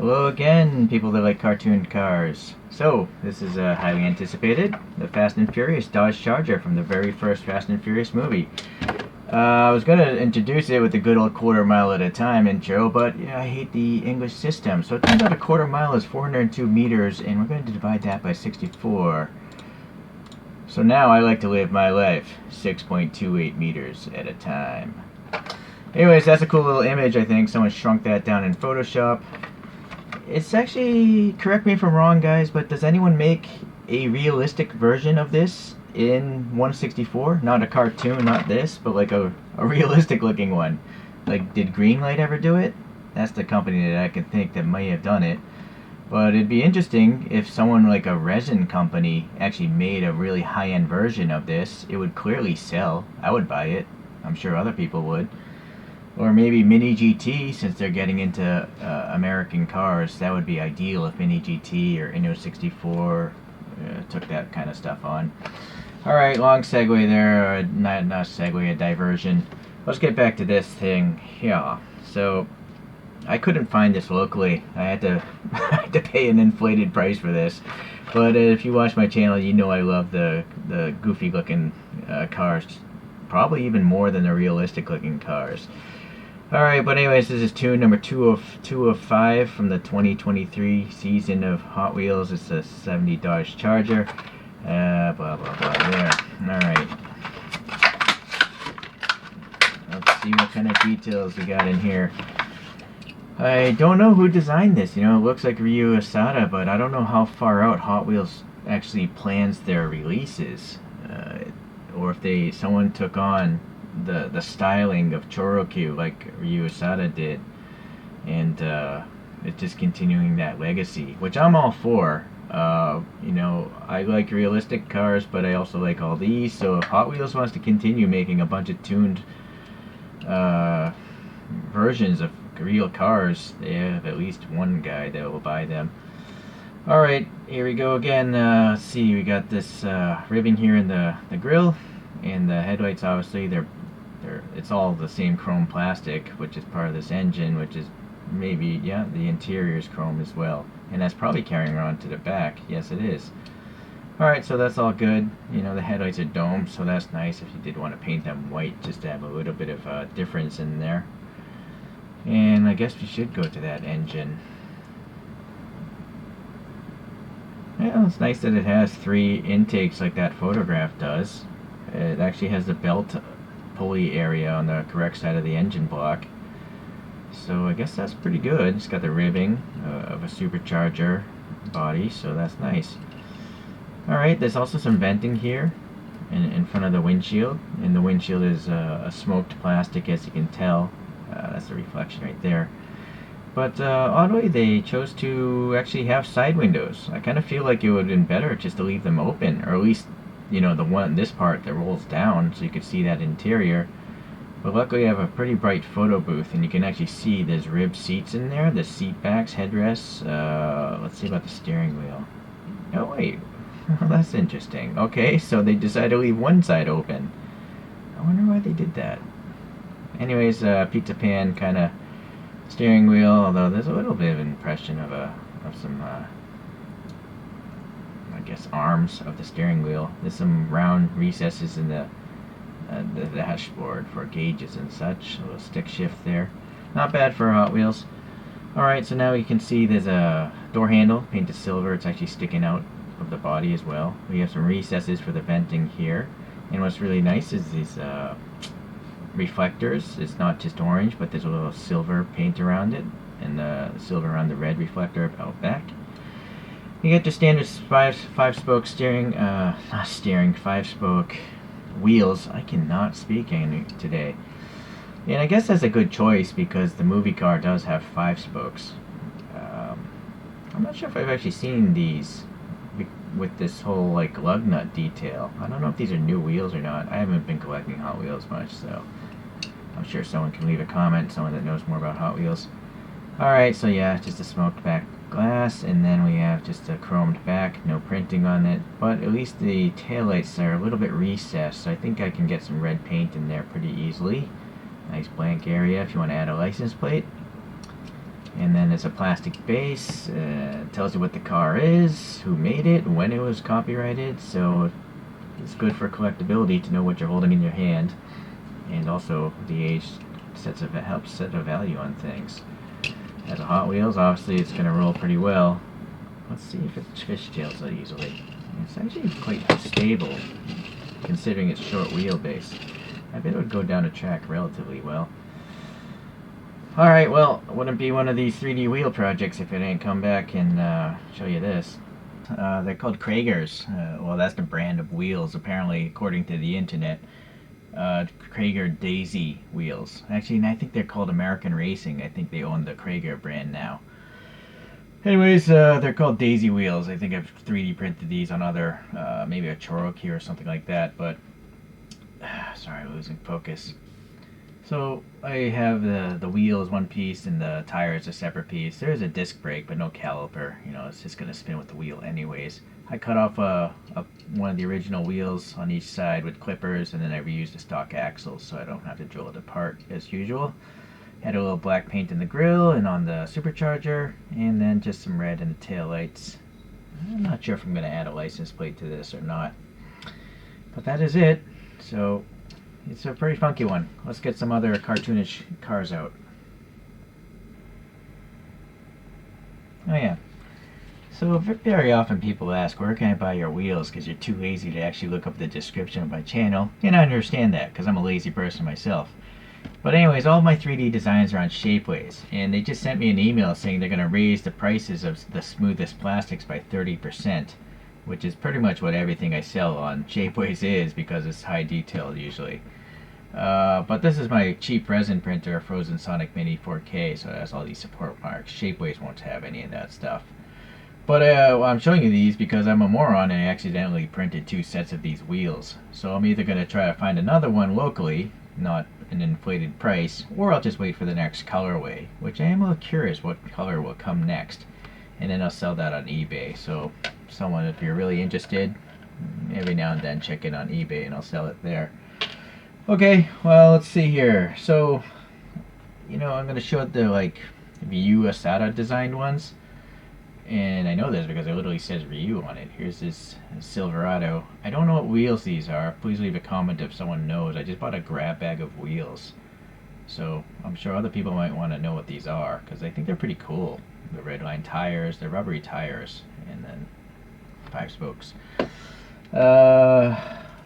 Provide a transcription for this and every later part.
Hello again, people that like cartoon cars. So, this is highly anticipated, the Fast and Furious Dodge Charger from the very first Fast and Furious movie. I was going to introduce it with the good old quarter mile at a time intro, but yeah, I hate the English system. So it turns out a quarter mile is 402 meters, and we're going to divide that by 64. So now I like to live my life 6.28 meters at a time. Anyways, that's a cool little image, I think. Someone shrunk that down in Photoshop. It's actually, correct me if I'm wrong, guys, but does anyone make a realistic version of this in 1/64? Not a cartoon, not this, but like a realistic looking one. Like, did Greenlight ever do it? That's the company that I can think that might have done it. But it'd be interesting if someone like a resin company actually made a really high-end version of this. It would clearly sell. I would buy it. I'm sure other people would. Or maybe Mini GT, since they're getting into American cars. That would be ideal if Mini GT or Inno 64 took that kind of stuff on. Alright, long segue there. Not segue, a diversion. Let's get back to this thing. Yeah, so I couldn't find this locally. I had to I had to pay an inflated price for this. But if you watch my channel, you know I love the goofy looking cars. Probably even more than the realistic looking cars. Alright, but anyways, this is tune number 2 of 5 from the 2023 season of Hot Wheels. It's a 70 Dodge Charger. Blah, blah, blah, there. Alright. Let's see what kind of details we got in here. I don't know who designed this. You know, it looks like Ryu Asada, but I don't know how far out Hot Wheels actually plans their releases. Or if someone took on the styling of Chorokyu like Ryu Asada did, and it's just continuing that legacy, which I'm all for. You know, I like realistic cars, but I also like all these. So if Hot Wheels wants to continue making a bunch of tuned versions of real cars, they have at least one guy that will buy them. Alright, here we go again. Let's see, we got this ribbing here in the grill, and the headlights, obviously it's all the same chrome plastic, which is part of this engine, which is maybe, yeah, the interior is chrome as well, and that's probably carrying around to the back. Yes, it is. Alright, so that's all good. You know, the headlights are domed, so that's nice if you did want to paint them white, just to have a little bit of difference in there. And I guess we should go to that engine. Yeah, it's nice that it has 3 intakes like that photograph does. It actually has the belt pulley area on the correct side of the engine block. So I guess that's pretty good. It's got the ribbing of a supercharger body, so that's nice. Alright, there's also some venting here in front of the windshield. And the windshield is a smoked plastic, as you can tell. That's the reflection right there. But oddly, they chose to actually have side windows. I kind of feel like it would have been better just to leave them open, or at least, you know, this part that rolls down so you could see that interior. But luckily I have a pretty bright photo booth, and you can actually see there's ribbed seats in there, the seat backs, headrests. Let's see about the steering wheel. Oh wait, that's interesting. Okay, so they decided to leave one side open. I wonder why they did that. Anyways, pizza pan kind of steering wheel, although there's a little bit of an impression of some I guess arms of the steering wheel. There's some round recesses in the dashboard for gauges and such. A little stick shift there. Not bad for Hot Wheels. Alright, so now you can see there's a door handle painted silver. It's actually sticking out of the body as well. We have some recesses for the venting here. And what's really nice is these reflectors. It's not just orange, but there's a little silver paint around it, and the silver around the red reflector out back. You get your standard five-spoke steering, not steering, 5-spoke wheels. I cannot speak today. And I guess that's a good choice because the movie car does have 5 spokes. I'm not sure if I've actually seen these with this whole like lug nut detail. I don't know if these are new wheels or not. I haven't been collecting Hot Wheels much, so I'm sure someone can leave a comment, someone that knows more about Hot Wheels. Alright, so yeah, just a smoked back glass, and then we have just a chromed back, no printing on it, but at least the taillights are a little bit recessed, so I think I can get some red paint in there pretty easily. Nice blank area if you want to add a license plate. And then there's a plastic base. Tells you what the car is, who made it, when it was copyrighted. So it's good for collectability to know what you're holding in your hand. And also the age helps set a value on things. As a Hot Wheels, obviously it's going to roll pretty well. Let's see if it fishtails it easily. It's actually quite stable, considering its short wheelbase. I bet it would go down a track relatively well. Alright, well, it wouldn't be one of these 3D wheel projects if it ain't come back and show you this. They're called Kragers. Well, that's the brand of wheels, apparently, according to the internet. Krager Daisy wheels. Actually, I think they're called American Racing. I think they own the Krager brand now. Anyways, they're called Daisy wheels. I think I've 3D printed these on other, maybe a Cherokee or something like that, but sorry, losing focus. So I have the wheel is one piece and the tire is a separate piece. There is a disc brake, but no caliper. You know, it's just gonna spin with the wheel anyways. I cut off one of the original wheels on each side with clippers, and then I reused the stock axles so I don't have to drill it apart as usual. Had a little black paint in the grill and on the supercharger, and then just some red in the tail lights. I'm not sure if I'm going to add a license plate to this or not, but that is it. So it's a pretty funky one. Let's get some other cartoonish cars out. Oh yeah. So very often people ask, where can I buy your wheels, because you're too lazy to actually look up the description of my channel, and I understand that because I'm a lazy person myself. But anyways, all my 3D designs are on Shapeways, and they just sent me an email saying they're going to raise the prices of the smoothest plastics by 30%, which is pretty much what everything I sell on Shapeways is, because it's high detailed usually. But this is my cheap resin printer, Frozen Sonic Mini 4K, so it has all these support marks. Shapeways won't have any of that stuff. But well, I'm showing you these because I'm a moron and I accidentally printed 2 sets of these wheels. So I'm either going to try to find another one locally, not an inflated price, or I'll just wait for the next colorway, which I am a little curious what color will come next. And then I'll sell that on eBay. So someone, if you're really interested, every now and then check it on eBay and I'll sell it there. Okay, well, let's see here. So, you know, I'm going to show the Ryu Asada designed ones. And I know this because it literally says Ryu on it. Here's this Silverado. I don't know what wheels these are. Please leave a comment if someone knows. I just bought a grab bag of wheels. So I'm sure other people might want to know what these are, because I think they're pretty cool. The red line tires, they're rubbery tires, and then 5 spokes. The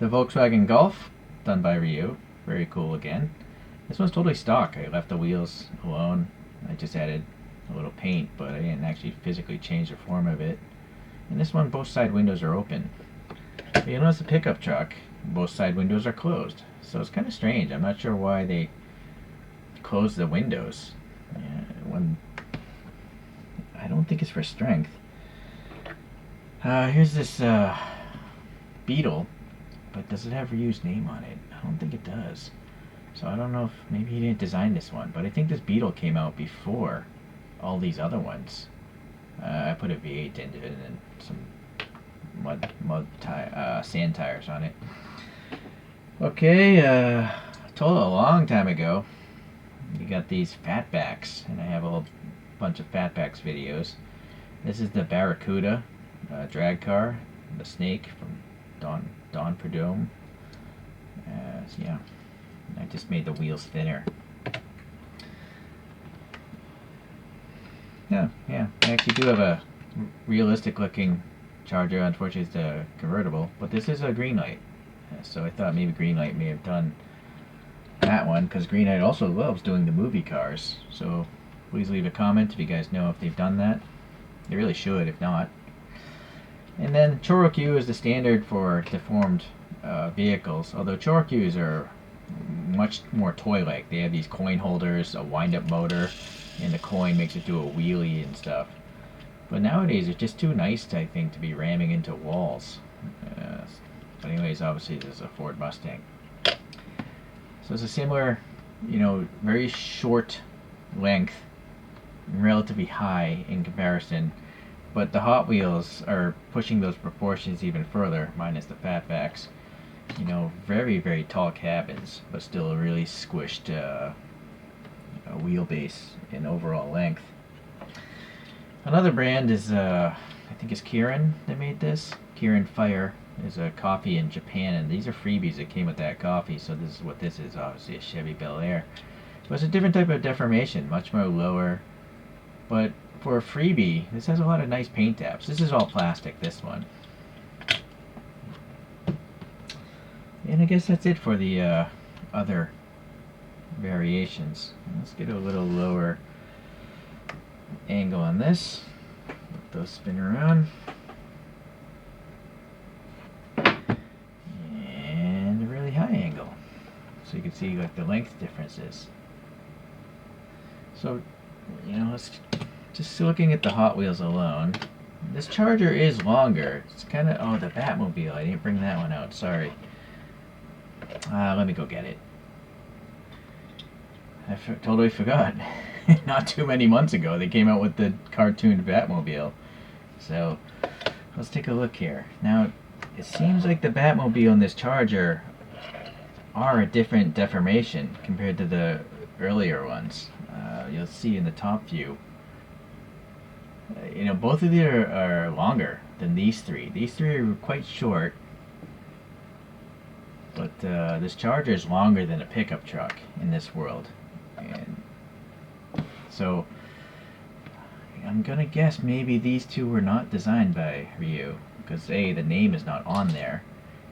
Volkswagen Golf, done by Ryu. Very cool again. This one's totally stock. I left the wheels alone. I just added a little paint, but I didn't actually physically change the form of it. And this one, both side windows are open. But you notice the pickup truck, both side windows are closed. So it's kind of strange. I'm not sure why they closed the windows. I don't think it's for strength. Here's this Beetle, but does it have Ryu's name on it? I don't think it does. So I don't know if maybe he didn't design this one, but I think this Beetle came out before all these other ones. I put a V8 into it and then some sand tires on it. Okay, I told a long time ago you got these fatbacks, and I have a whole bunch of fatbacks videos. This is the Barracuda drag car, the Snake from Don Prudhomme. So yeah, I just made the wheels thinner. Yeah. I actually do have a realistic looking Charger. Unfortunately, it's a convertible, but this is a Greenlight. So I thought maybe Greenlight may have done that one, because Greenlight also loves doing the movie cars. So please leave a comment if you guys know if they've done that. They really should, if not. And then Chorokyu is the standard for deformed vehicles, although Chorokyus are much more toy-like. They have these coin holders, a wind-up motor, and the coin makes it do a wheelie and stuff. But nowadays it's just too nice, I think, to be ramming into walls. But anyways, obviously this is a Ford Mustang. So it's a similar, very short length, relatively high in comparison. But the Hot Wheels are pushing those proportions even further, minus the fatbacks. Very, very tall cabins, but still a really squished wheelbase in overall length. Another brand is, I think it's Kirin that made this. Kirin Fire is a coffee in Japan, and these are freebies that came with that coffee, so this is what this is, obviously a Chevy Bel Air. But it's a different type of deformation, much more lower. But for a freebie, this has a lot of nice paint apps. This is all plastic, this one. And I guess that's it for the other variations. Let's get a little lower angle on this. Let those spin around. And a really high angle. So you can see like the length differences. So, you know, let's just looking at the Hot Wheels alone. This Charger is longer. It's kind of, oh, the Batmobile. I didn't bring that one out, sorry. Let me go get it. I totally forgot. Not too many months ago, they came out with the cartooned Batmobile. So, let's take a look here. Now, it seems like the Batmobile and this Charger are a different deformation compared to the earlier ones. You'll see in the top view. You know, both of these are longer than these three. These three are quite short. But this Charger is longer than a pickup truck in this world. And so I'm gonna guess maybe these two were not designed by Ryu, because A, the name is not on there,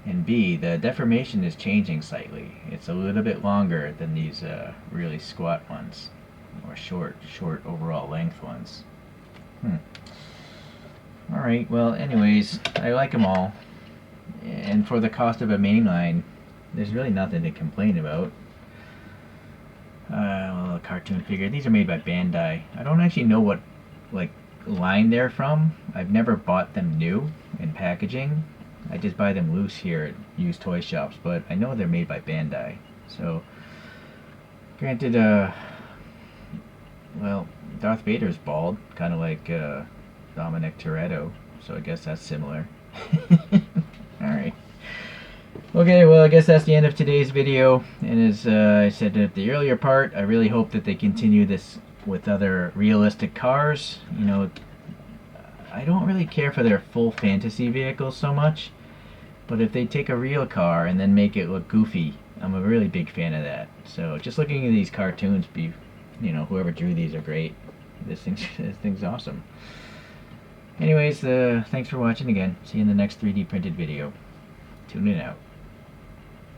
and B, the deformation is changing slightly. It's a little bit longer than these really squat ones, or short overall length ones. Alright, well anyways, I like them all, and for the cost of a mainline, there's really nothing to complain about. Well, a cartoon figure. These are made by Bandai. I don't actually know what like line they're from. I've never bought them new in packaging. I just buy them loose here at used toy shops, but I know they're made by Bandai. So, granted, well, Darth Vader's bald, kind of like Dominic Toretto, so I guess that's similar. Alright. Okay, well, I guess that's the end of today's video, and as I said at the earlier part, I really hope that they continue this with other realistic cars. You know, I don't really care for their full fantasy vehicles so much, but if they take a real car and then make it look goofy, I'm a really big fan of that. So just looking at these cartoons, you know, whoever drew these are great. This thing's awesome. Anyways, thanks for watching again. See you in the next 3D printed video. Tune in out.